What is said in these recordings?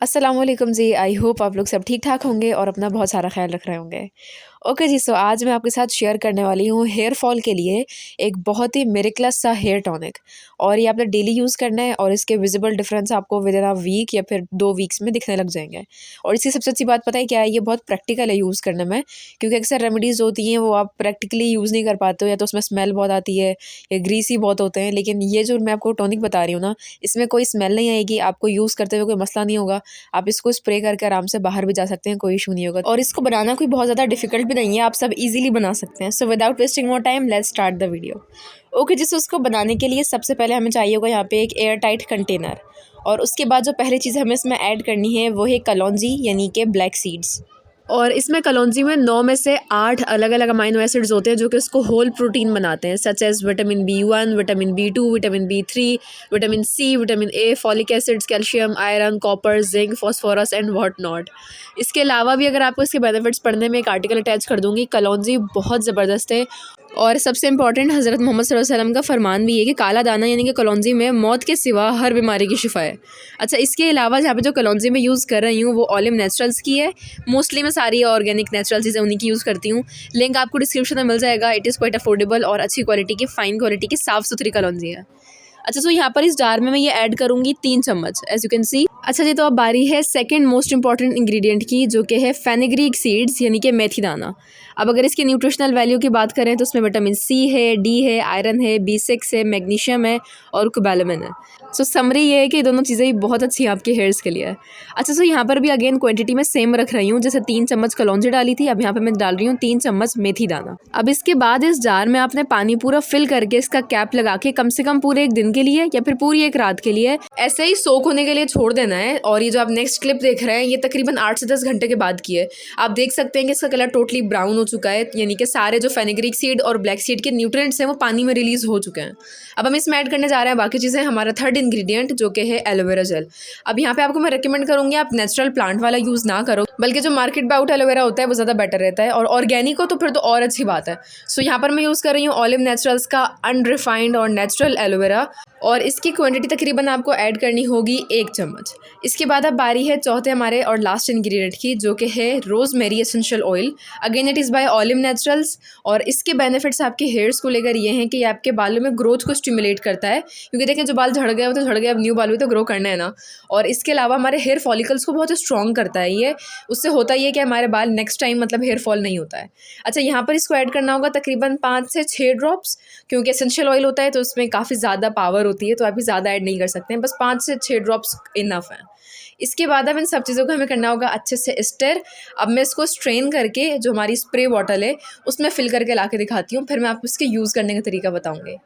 अस्सलामुअलैकुम जी। I hope आप लोग सब ठीक ठाक होंगे और अपना बहुत सारा ख्याल रख रहे होंगे। ओके जी, सो आज मैं आपके साथ शेयर करने वाली हूँ हेयर फॉल के लिए एक बहुत ही मिरेक्लस सा हेयर टॉनिक। और ये आपने डेली यूज़ करना है और इसके विजिबल डिफरेंस आपको विद इन अ वीक या फिर 2 वीक्स में दिखने लग जाएंगे। और इसकी सबसे अच्छी बात पता है क्या है, ये बहुत प्रैक्टिकल है यूज़ करने में, क्योंकि अक्सर रेमेडीज़ होती हैं वो आप प्रैक्टिकली यूज़ नहीं कर पाते हो, या तो उसमें स्मेल बहुत आती है या ग्रीसी बहुत होते हैं। लेकिन ये जो मैं आपको टॉनिक बता रही हूँ ना, इसमें कोई स्मेल नहीं आएगी, आपको यूज़ करते हुए कोई मसला नहीं होगा। आप इसको स्प्रे करके आराम से बाहर भी जा सकते हैं, कोई इशू नहीं होगा। और इसको बनाना कोई बहुत ज़्यादा डिफिकल्ट भी नहीं है, आप सब इजीली बना सकते हैं। So without wasting more time let's start the video. Okay जी, सो उसको बनाने के लिए सबसे पहले हमें चाहिए होगा यहाँ पे एक एयर टाइट कंटेनर। और उसके बाद जो पहली चीज़ हमें इसमें ऐड करनी है वो है कलौंजी यानी कि ब्लैक सीड्स। और इसमें कलौंजी में 9 में से 8 अलग अलग अमाइनो एसिड्स होते हैं जो कि इसको होल प्रोटीन बनाते हैं, such as vitamin B1, vitamin B2, vitamin B3, vitamin C, vitamin A, folic acids, calcium, iron, copper, zinc, phosphorus and what not. इसके अलावा भी अगर आपको इसके बेनिफिट्स पढ़ने में एक आर्टिकल अटैच कर दूंगी। कलौंजी बहुत ज़बरदस्त है। और सबसे इंपॉर्टेंट हज़रत मोहम्मद सल्लल्लाहु अलैहि वसल्लम का फरमान भी है कि काला दाना यानी कि कलौंजी में मौत के सिवा हर बीमारी की शिफा है। अच्छा, इसके अलावा यहाँ पे जो कलौंजी में यूज़ कर रही हूँ वो ऑलिव नेचुरल्स की है। मोस्टली मैं सारी ऑर्गेनिक नेचुरल चीज़ें उन्हीं की यूज़ करती हूँ। लिंक आपको डिस्क्रिप्शन में मिल जाएगा। इट इज़ क्वाइट अफोर्डेबल और अच्छी क्वालिटी की, फाइन क्वालिटी की, साफ़ सुथरी कलौंजी है। अच्छा, तो यहाँ पर इस जार में मैं ये ऐड करूँगी 3 चम्मच, एज यू कैन सी। अच्छा जी, तो अब बारी है सेकंड मोस्ट इंपॉर्टेंट इंग्रेडिएंट की, जो कि है फेनिग्रीक सीड्स यानी कि मेथी दाना। अब अगर इसकी न्यूट्रिशनल वैल्यू की बात करें तो उसमें विटामिन C है, D है, आयरन है, B6 है, मैग्नीशियम है और कोबालामिन है। सो समरी ये है कि ये दोनों चीज़ें ही बहुत अच्छी हैं आपके हेयर्स के लिए। अच्छा, सो यहाँ पर भी अगेन क्वांटिटी में सेम रख रही हूँ, जैसे 3 चम्मच कलौंजी डाली थी, अब यहाँ पर मैं डाल रही हूँ 3 चम्मच मेथी दाना। अब इसके बाद इस जार में आपने पानी पूरा फिल करके इसका कैप लगा के कम से कम पूरे एक दिन के लिए या फिर पूरी एक रात के लिए ऐसे ही सोक होने के लिए छोड़ देना है। और ये जो आप नेक्स्ट क्लिप देख रहे हैं ये तकरीबन 8 से 10 घंटे के बाद की है। आप देख सकते हैं कि इसका कलर टोटली ब्राउन हो चुका है, यानी कि सारे जो फेनिग्रीक सीड और ब्लैक सीड के न्यूट्रिएंट्स हैं वो पानी में रिलीज हो चुके हैं। अब हम इसमें ऐड करने जा रहे हैं बाकी चीज़ें, हमारा थर्ड इंग्रेडिएंट जो कि है एलोवेरा जेल। अब यहाँ पे आपको मैं रिकमेंड करूँगी आप नेचुरल प्लांट वाला यूज़ ना करो, बल्कि जो मार्केट में आउट एलोवेरा होता है वो ज़्यादा बेटर रहता है। और ऑर्गेनिक हो तो फिर तो और अच्छी बात है। सो यहाँ पर मैं यूज़ कर रही हूँ ऑलिव नेचुरल्स का अनरिफाइंड और नेचुरल एलोवेरा, और इसकी क्वांटिटी तकरीबन आपको ऐड करनी होगी 1 चम्मच। इसके बाद अब बारी है चौथे हमारे और लास्ट इंग्रेडिएंट की, जो कि है rosemary essential oil. Again it is by olive naturals. और इसके बेनिफिट्स आपके हेयर्स को लेकर ये हैं कि ये आपके बालों में ग्रोथ को स्टिमुलेट करता है, क्योंकि देखें जो बाल झड़ गए वो तो झड़ गए, अब न्यू बाल भी तो ग्रो करना है ना। और इसके अलावा हमारे हेयर फॉलिकल्स को बहुत स्ट्रॉन्ग करता है ये। उससे होता ही है कि हमारे बाल नेक्स्ट टाइम मतलब हेयर फॉल नहीं होता है। अच्छा, यहाँ पर इसको ऐड करना होगा तकरीबन 5 से 6 ड्रॉप्स, क्योंकि एसेंशियल ऑयल होता है तो उसमें काफ़ी ज़्यादा पावर होती है, तो आप भी ज़्यादा ऐड नहीं कर सकते हैं, बस 5 से 6 ड्रॉप्स इनफ हैं। इसके बाद अब इन सब चीज़ों को हमें करना होगा अच्छे से स्टर। अब मैं इसको स्ट्रेन करके जो हमारी स्प्रे बॉटल है उसमें फिल करके ला के दिखाती हूँ, फिर मैं आपको इसके यूज़ करने का तरीका बताऊँगी।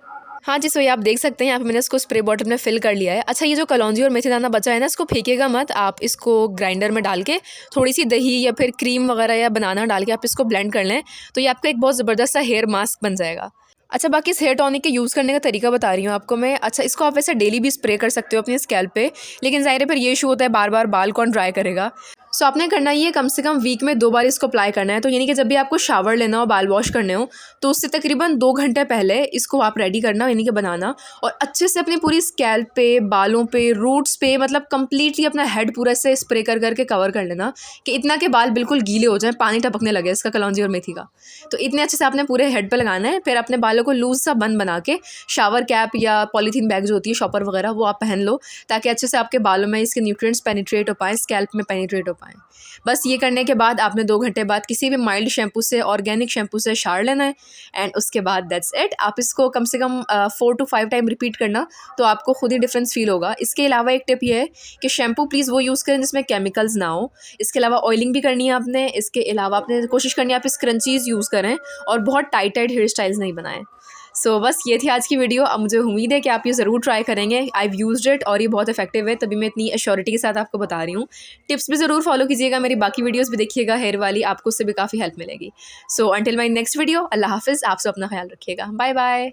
हाँ जी, सो ये आप देख सकते हैं यहाँ पे मैंने इसको स्प्रे बॉटल में फिल कर लिया है। अच्छा, ये जो कलौंजी और मेथी दाना बचा है ना, इसको फेंकेगा मत, आप इसको ग्राइंडर में डाल के थोड़ी सी दही या फिर क्रीम वगैरह या बनाना डाल के आप इसको ब्लेंड कर लें, तो ये आपका एक बहुत ज़बरदस्त सा हेयर मास्क बन जाएगा। अच्छा, बाकी इस हेयर टॉनिक के यूज़ करने का तरीका बता रही हूँ आपको मैं। अच्छा, इसको आप वैसे डेली भी स्प्रे कर सकते हो अपने स्कैल्प पे, लेकिन ज़ाहिर है फिर ये इशू होता है बार बार बाल कौन ड्राई करेगा। सो आपने करना ये कम से कम वीक में 2 बार इसको अप्लाई करना है। तो यानी कि जब भी आपको शावर लेना हो, बाल वॉश करने हो, तो उससे तकरीबन 2 घंटे पहले इसको आप रेडी करना, यानी कि बनाना, और अच्छे से अपनी पूरी स्कैल्प पे, बालों पे, रूट्स पे, मतलब कंप्लीटली अपना हेड पूरा से स्प्रे कर करके कवर कर लेना कि इतना के बाल बिल्कुल गीले हो जाएं, पानी टपकने लगे इसका, कलौंजी और मेथी का। तो इतने अच्छे से आपने पूरे हेड पे लगाना है। फिर अपने बालों को लूज सा बन बना के शावर कैप या पॉलीथीन बैग जो होती है शॉपर वगैरह, वो आप पहन लो, ताकि अच्छे से आपके बालों में इसके न्यूट्रिएंट्स पेनिट्रेट हो पाएँ, स्कैल्प में पेनिट्रेट हो पाएँ। बस ये करने के बाद आपने 2 घंटे बाद किसी भी माइल्ड शैम्पू से, ऑर्गेनिक शैम्पू से शावर लेना है, एंड उसके बाद दैट्स इट। आप इसको कम से कम 4 to 5 टाइम रिपीट करना, तो आपको खुद ही डिफरेंस फील होगा। इसके अलावा एक टिप ये है कि शैम्पू प्लीज़ वो यूज़ करें जिसमें केमिकल्स ना हो। इसके अलावा ऑयलिंग भी करनी है आपने। इसके अलावा आपने कोशिश करनी है आप स्क्रंचीज़ यूज़ करें और बहुत टाइट टाइट हेयर स्टाइल्स नहीं बनाएं। सो बस ये थी आज की वीडियो। अब मुझे उम्मीद है कि आप ये ज़रूर ट्राई करेंगे। आई यूज्ड इट और ये बहुत इफेक्टिव है, तभी मैं इतनी एश्योरिटी के साथ आपको बता रही हूँ। टिप्स भी ज़रूर फॉलो कीजिएगा, मेरी बाकी वीडियोस भी देखिएगा हेयर वाली, आपको उससे भी काफ़ी हेल्प मिलेगी। So until my next video, अल्लाह हाफिज़। आप सब अपना ख्याल रखिएगा। Bye bye.